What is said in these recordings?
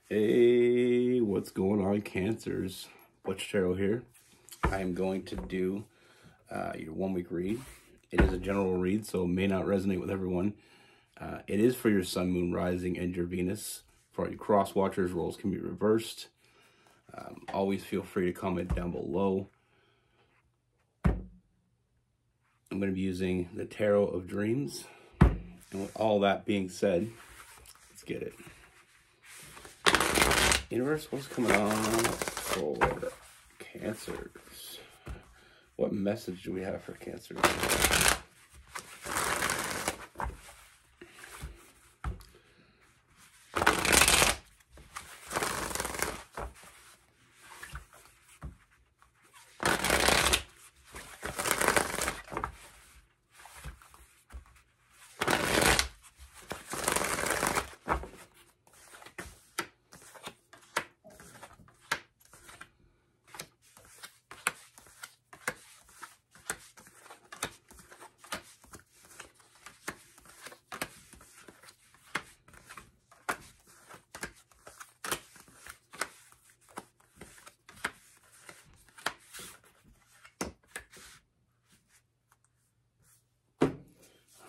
Hey, what's going on, Cancers? Butch here. I'm going to do your 1 week read. It is a general read, so it may not resonate with everyone. It is for your sun, moon, rising, and your Venus. For all you cross watchers, roles can be reversed. Always feel free to comment down below. I'm going to be using the Tarot of Dreams. And with all that being said, let's get it. Universe, what's coming on for Cancers? What message do we have for Cancers?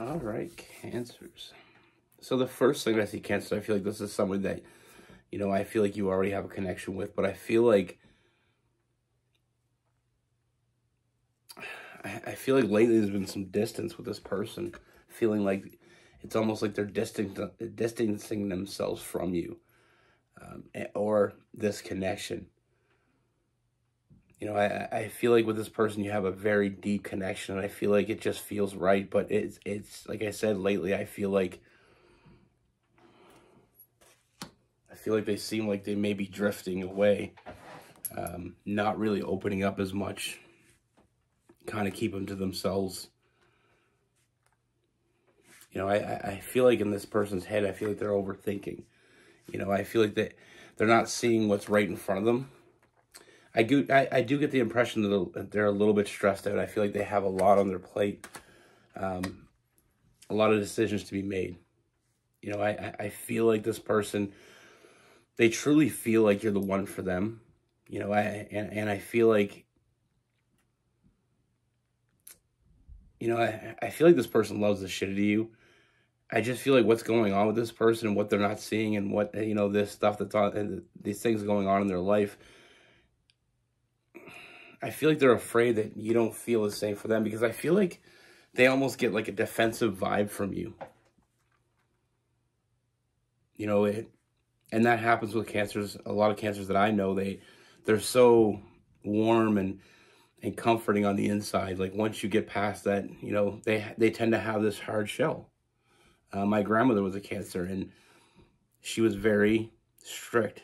All right, Cancers. So the first thing I see, Cancer, I feel like this is someone that, you know, I feel like you already have a connection with, but I feel like lately there's been some distance with this person, feeling like it's almost like they're distancing themselves from you, or this connection. You know, I feel like with this person, you have a very deep connection, and I feel like it just feels right. But it's like I said, lately, I feel like they seem like they may be drifting away, not really opening up as much, kind of keep them to themselves. You know, I feel like in this person's head, I feel like they're overthinking. You know, I feel like they're not seeing what's right in front of them. I do get the impression that they're a little bit stressed out. I feel like they have a lot on their plate, a lot of decisions to be made. You know, I feel like this person, they truly feel like you're the one for them. You know, and I feel like, you know, I feel like this person loves the shit out of you. I just feel like what's going on with this person and what they're not seeing, and what, you know, this stuff that's on, and these things going on in their life, I feel like they're afraid that you don't feel the same for them, because I feel like they almost get like a defensive vibe from you. You know, and that happens with Cancers. A lot of Cancers that I know, they're so warm and comforting on the inside. Like once you get past that, you know, they tend to have this hard shell. My grandmother was a Cancer, and she was very strict,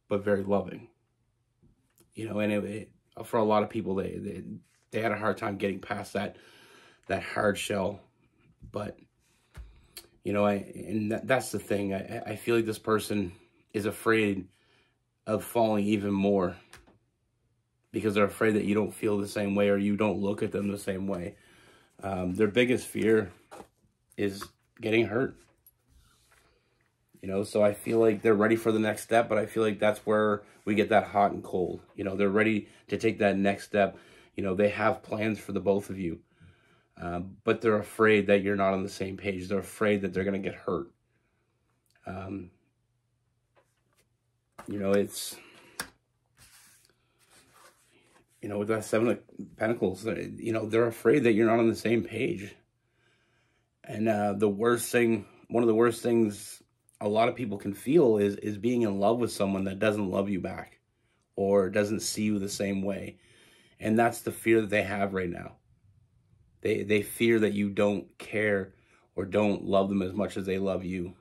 but very loving. You know, and for a lot of people, they had a hard time getting past that hard shell. But, you know, that's the thing. I feel like this person is afraid of falling even more, because they're afraid that you don't feel the same way, or you don't look at them the same way. Their biggest fear is getting hurt. You know, so I feel like they're ready for the next step, but I feel like that's where we get that hot and cold. You know, they're ready to take that next step. You know, they have plans for the both of you, but they're afraid that you're not on the same page. They're afraid that they're going to get hurt. You know, it's, you know, with that Seven of Pentacles, you know, they're afraid that you're not on the same page. And the worst thing, one of the worst things a lot of people can feel is being in love with someone that doesn't love you back, or doesn't see you the same way. And that's the fear that they have right now. They fear that you don't care or don't love them as much as they love you.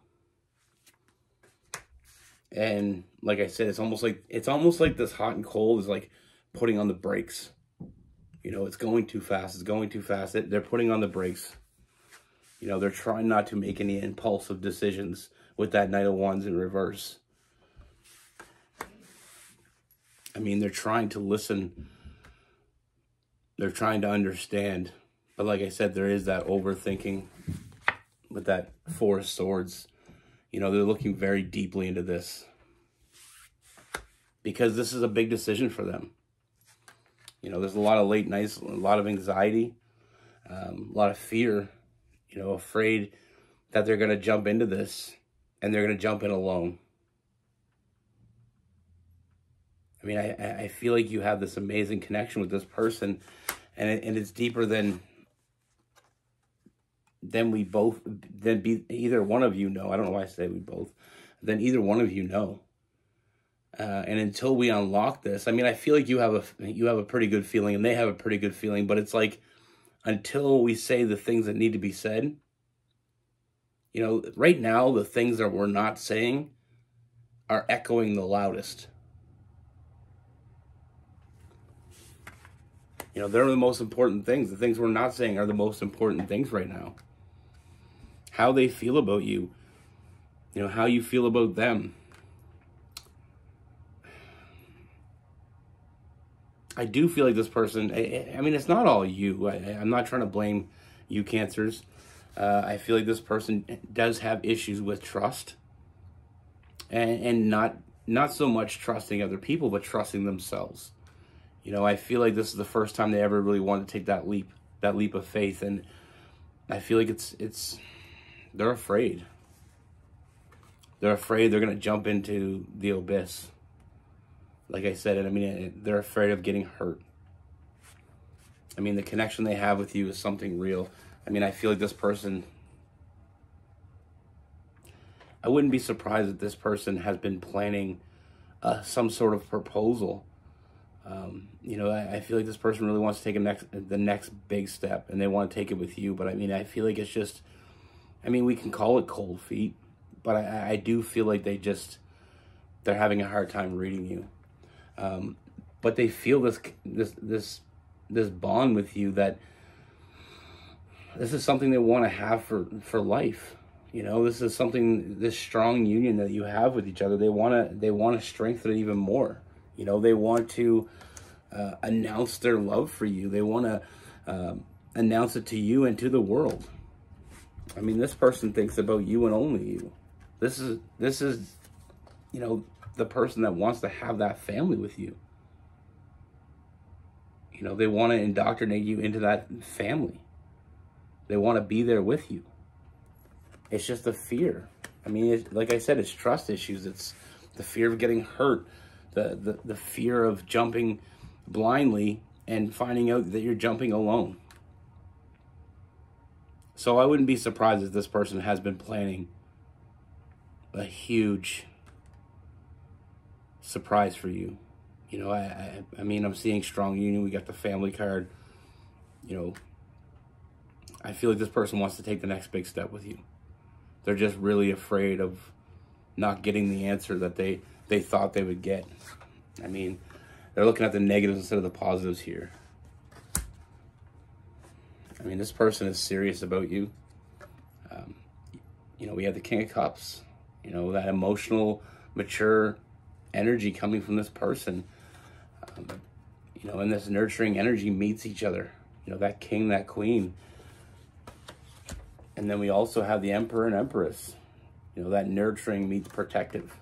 And like I said, it's almost like this hot and cold is like putting on the brakes. You know, it's going too fast. It's going too fast. They're putting on the brakes. You know, they're trying not to make any impulsive decisions with that Knight of Wands in reverse. I mean, they're trying to listen. They're trying to understand. But like I said, there is that overthinking with that Four of Swords. You know, they're looking very deeply into this. because this is a big decision for them. You know, there's a lot of late nights, a lot of anxiety, a lot of fear, you know, afraid that they're going to jump into this and they're going to jump in alone. I mean, I feel like you have this amazing connection with this person, and it's deeper than we both, either one of you know. I don't know why I say we both. Then either one of you know. And until we unlock this, I mean, I feel like you have a pretty good feeling, and they have a pretty good feeling. But it's like, until we say the things that need to be said, you know, right now the things that we're not saying are echoing the loudest. You know, they're the most important things. The things we're not saying are the most important things right now. How they feel about you. You know, how you feel about them. I do feel like this person, I mean, it's not all you. I'm not trying to blame you, Cancers. I feel like this person does have issues with trust. And not so much trusting other people, but trusting themselves. You know, I feel like this is the first time they ever really want to take that leap of faith. And I feel like they're afraid. They're afraid they're going to jump into the abyss. Like I said, and I mean, they're afraid of getting hurt. I mean, the connection they have with you is something real. I mean, I feel like this person, I wouldn't be surprised if this person has been planning some sort of proposal. You know, I feel like this person really wants to take the next big step, and they want to take it with you. But I mean, I feel like it's just, I mean, we can call it cold feet, but I do feel like they're having a hard time reading you. But they feel this bond with you, that this is something they want to have for life. You know, this is something, this strong union that you have with each other. They want to strengthen it even more. You know, they want to announce their love for you. They want to announce it to you and to the world. I mean, this person thinks about you and only you. This is, you know, the person that wants to have that family with you. You know, they want to indoctrinate you into that family. They want to be there with you. It's just the fear. I mean, like I said, it's trust issues. It's the fear of getting hurt. The fear of jumping blindly and finding out that you're jumping alone. So I wouldn't be surprised if this person has been planning a huge surprise for you. You know, I mean, I'm seeing strong union. We got the family card. You know, I feel like this person wants to take the next big step with you. They're just really afraid of not getting the answer that they thought they would get. I mean, they're looking at the negatives instead of the positives here. I mean, this person is serious about you. You know, we have the King of Cups. You know, that emotional, mature energy coming from this person. You know, and this nurturing energy meets each other. You know, that king, that queen. And then we also have the Emperor and Empress. You know, that nurturing meets protective.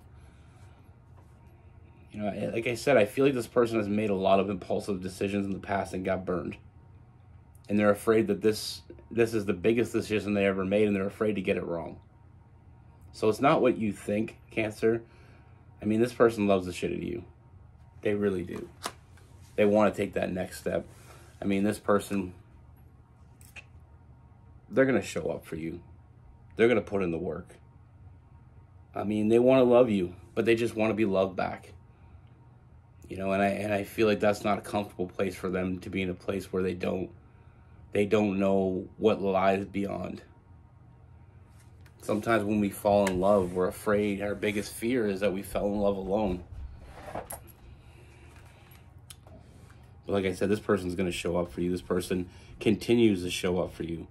You know, like I said, I feel like this person has made a lot of impulsive decisions in the past and got burned. And they're afraid that this is the biggest decision they ever made, and they're afraid to get it wrong. So it's not what you think, Cancer. I mean, this person loves the shit out of you. They really do. They want to take that next step. I mean, this person, they're going to show up for you. They're going to put in the work. I mean, they want to love you, but they just want to be loved back. You know, and I feel like that's not a comfortable place for them to be, in a place where they don't know what lies beyond. Sometimes when we fall in love, we're afraid. Our biggest fear is that we fell in love alone. But like I said, this person's going to show up for you. This person continues to show up for you.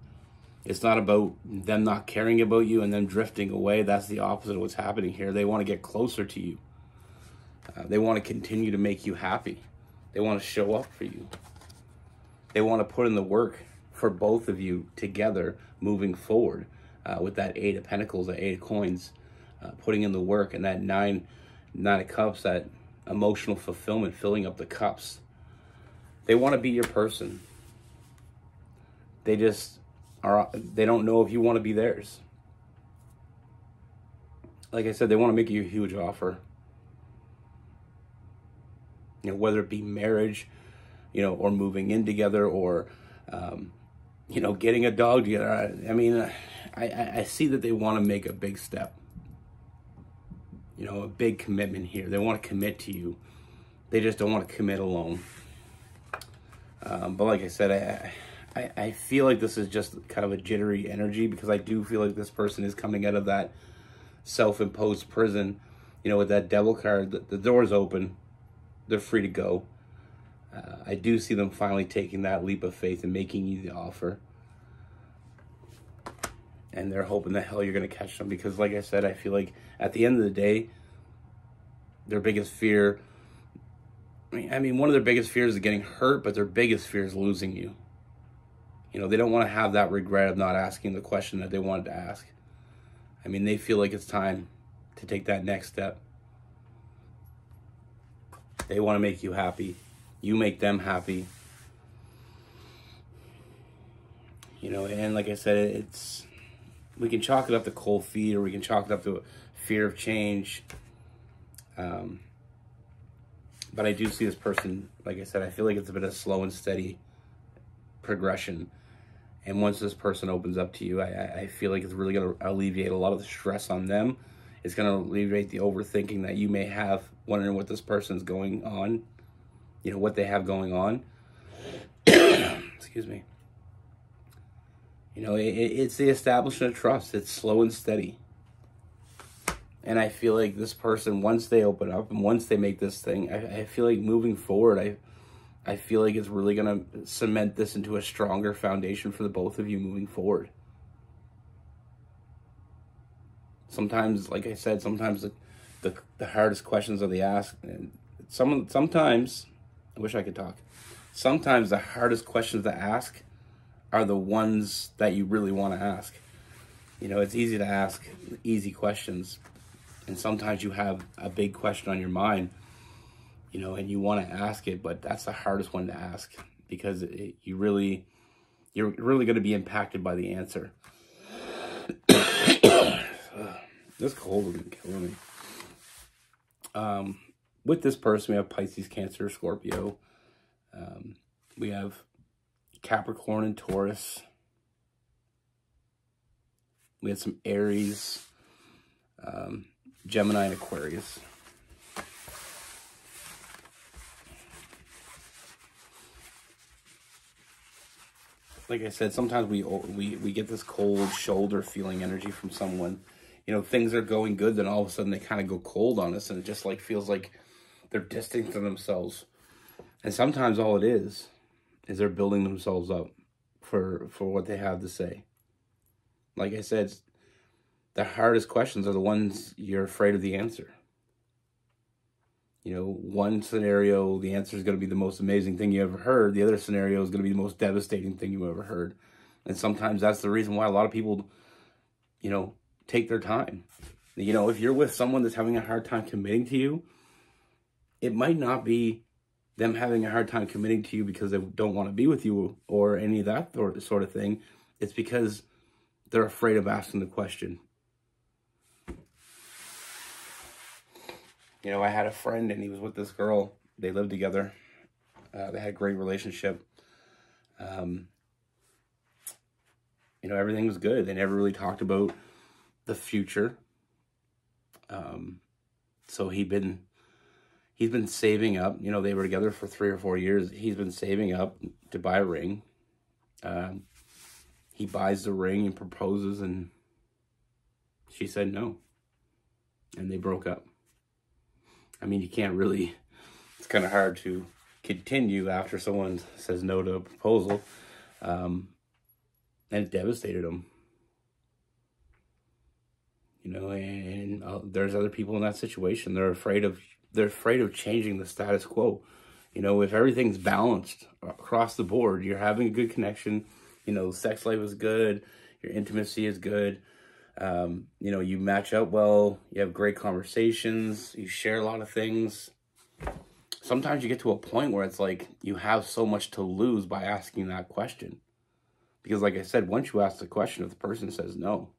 It's not about them not caring about you and them drifting away. That's the opposite of what's happening here. They want to get closer to you. They want to continue to make you happy. They want to show up for you. They want to put in the work for both of you together moving forward. With that 8 of Pentacles, that 8 of Coins, putting in the work, and that 9 of Cups, that emotional fulfillment, filling up the cups. They want to be your person. They don't know if you want to be theirs. Like I said, they want to make you a huge offer. You know, whether it be marriage, you know, or moving in together, or, you know, getting a dog together. I mean, I see that they want to make a big step. You know, a big commitment here. They want to commit to you. They just don't want to commit alone. But like I said, I feel like this is just kind of a jittery energy, because I do feel like this person is coming out of that self-imposed prison. You know, with that devil card, the door's open. They're free to go. I do see them finally taking that leap of faith and making you the offer. And they're hoping the hell you're going to catch them, because like I said, I feel like at the end of the day, their biggest fear, I mean, one of their biggest fears is getting hurt, but their biggest fear is losing you. You know, they don't want to have that regret of not asking the question that they wanted to ask. I mean, they feel like it's time to take that next step. They want to make you happy. You make them happy. You know, and like I said, we can chalk it up to cold feet, or we can chalk it up to fear of change. But I do see this person, like I said, I feel like it's a bit of slow and steady progression. And once this person opens up to you, I feel like it's really going to alleviate a lot of the stress on them. It's going to alleviate the overthinking that you may have, wondering what this person's going on, you know, what they have going on. Excuse me. You know, it's the establishment of trust. It's slow and steady. And I feel like this person, once they open up and once they make this thing, I feel like moving forward, I feel like it's really going to cement this into a stronger foundation for the both of you moving forward. Sometimes, like I said, sometimes the hardest questions are the ask. And sometimes, I wish I could talk. Sometimes the hardest questions to ask are the ones that you really want to ask. You know, it's easy to ask easy questions. And sometimes you have a big question on your mind, you know, and you want to ask it, but that's the hardest one to ask, because you're really going to be impacted by the answer. This cold has been killing me. With this person, we have Pisces, Cancer, Scorpio. We have Capricorn and Taurus. We had some Aries, Gemini, and Aquarius. Like I said, sometimes we get this cold shoulder feeling energy from someone. You know, things are going good, then all of a sudden they kind of go cold on us, and it just like feels like they're distancing themselves. And sometimes all it is they're building themselves up for what they have to say. Like I said, the hardest questions are the ones you're afraid of the answer. You know, one scenario, the answer is going to be the most amazing thing you ever heard. The other scenario is going to be the most devastating thing you ever heard. And sometimes that's the reason why a lot of people, you know, take their time. You know, if you're with someone that's having a hard time committing to you, it might not be them having a hard time committing to you because they don't want to be with you or any of that sort of thing. It's because they're afraid of asking the question. You know, I had a friend and he was with this girl. They lived together. They had a great relationship. You know, everything was good. They never really talked about the future. So he's been saving up. You know, they were together for 3 or 4 years. He's been saving up to buy a ring. He buys the ring and proposes, and she said no. And they broke up. I mean, you can't really, it's kind of hard to continue after someone says no to a proposal. And it devastated him. You know, and there's other people in that situation. They're afraid of changing the status quo. You know, if everything's balanced across the board, you're having a good connection, you know, sex life is good, your intimacy is good, you know, you match up well, you have great conversations, you share a lot of things, sometimes you get to a point where it's like you have so much to lose by asking that question. Because like I said, once you ask the question, if the person says no,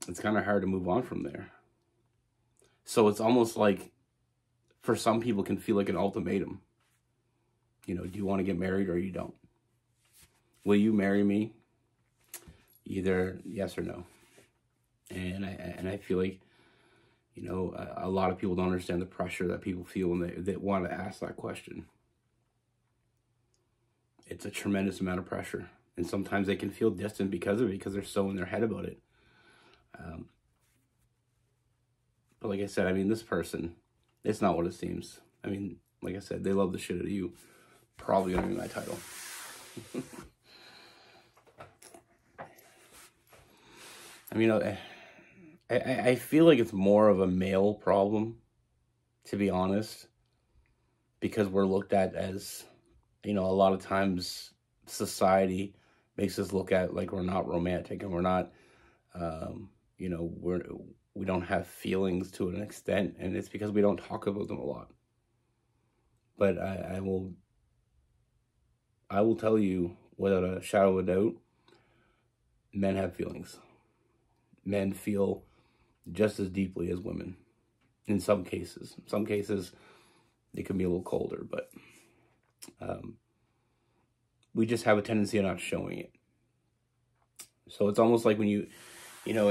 it's kind of hard to move on from there. So it's almost like, for some people, can feel like an ultimatum. You know, do you want to get married or you don't? Will you marry me? Either yes or no. And I feel like, you know, a lot of people don't understand the pressure that people feel when they want to ask that question. It's a tremendous amount of pressure. And sometimes they can feel distant because of it, because they're so in their head about it. But like I said, I mean, this person, it's not what it seems. I mean, like I said, they love the shit out of you. Probably going to be my title. I mean, I feel like it's more of a male problem, to be honest, because we're looked at as, you know, a lot of times society makes us look at like we're not romantic, and we're not, you know, we don't have feelings to an extent, and it's because we don't talk about them a lot. But I will tell you without a shadow of a doubt, men have feelings. Men feel just as deeply as women in some cases. In some cases, it can be a little colder, but we just have a tendency of not showing it. So it's almost like when you know,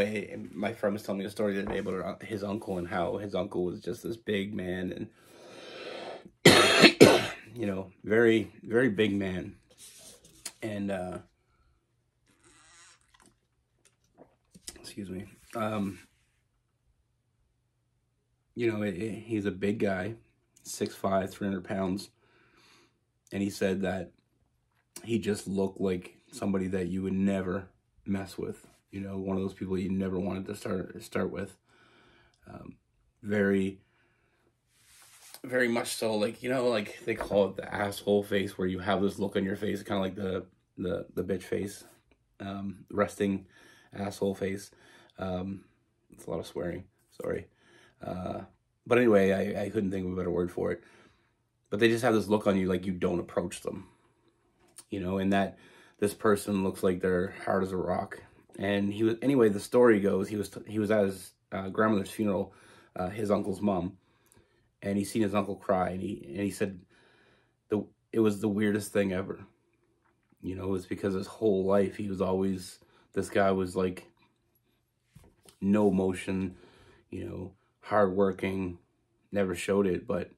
my friend was telling me a story the other day about his uncle, and how his uncle was just this big man, and, you know, very, very big man. And, excuse me, you know, he's a big guy, 6'5", 300 pounds. And he said that he just looked like somebody that you would never mess with. You know, one of those people you never wanted to start with. Very, very much so. Like, you know, like they call it the asshole face, where you have this look on your face, kind of like the bitch face, resting asshole face. It's a lot of swearing. Sorry. But anyway, I couldn't think of a better word for it. But they just have this look on you like you don't approach them. You know, and that this person looks like they're hard as a rock. And he was, anyway, the story goes, he was at his grandmother's funeral, his uncle's mom, and he seen his uncle cry, and he said it was the weirdest thing ever. You know, it was because his whole life he was always, this guy was like no emotion, you know, hardworking, never showed it, but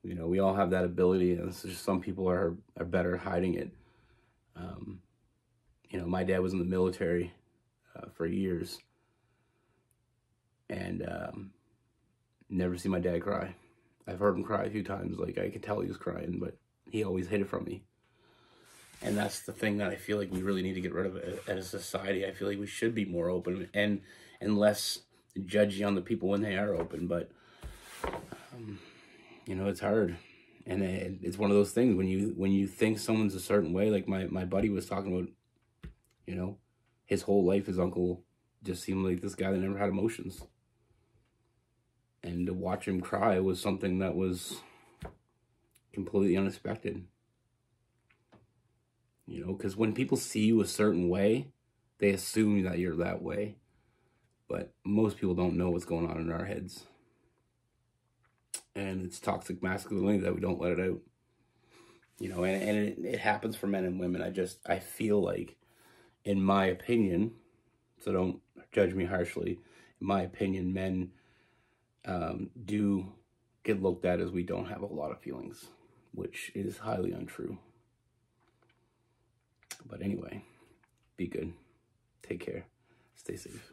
you know, we all have that ability, and it's just some people are better hiding it. You know, my dad was in the military for years, and never seen my dad cry. I've heard him cry a few times, like I could tell he was crying, but he always hid it from me. And that's the thing that I feel like we really need to get rid of as a society. I feel like we should be more open and less judgy on the people when they are open, but you know, it's hard. And it's one of those things when you think someone's a certain way, like my buddy was talking about, you know, his whole life, his uncle just seemed like this guy that never had emotions. And to watch him cry was something that was completely unexpected. You know, because when people see you a certain way, they assume that you're that way. But most people don't know what's going on in our heads. And it's toxic masculinity that we don't let it out. You know, and it happens for men and women. I feel like, in my opinion, so don't judge me harshly, in my opinion, men do get looked at as we don't have a lot of feelings, which is highly untrue. But anyway, be good. Take care. Stay safe.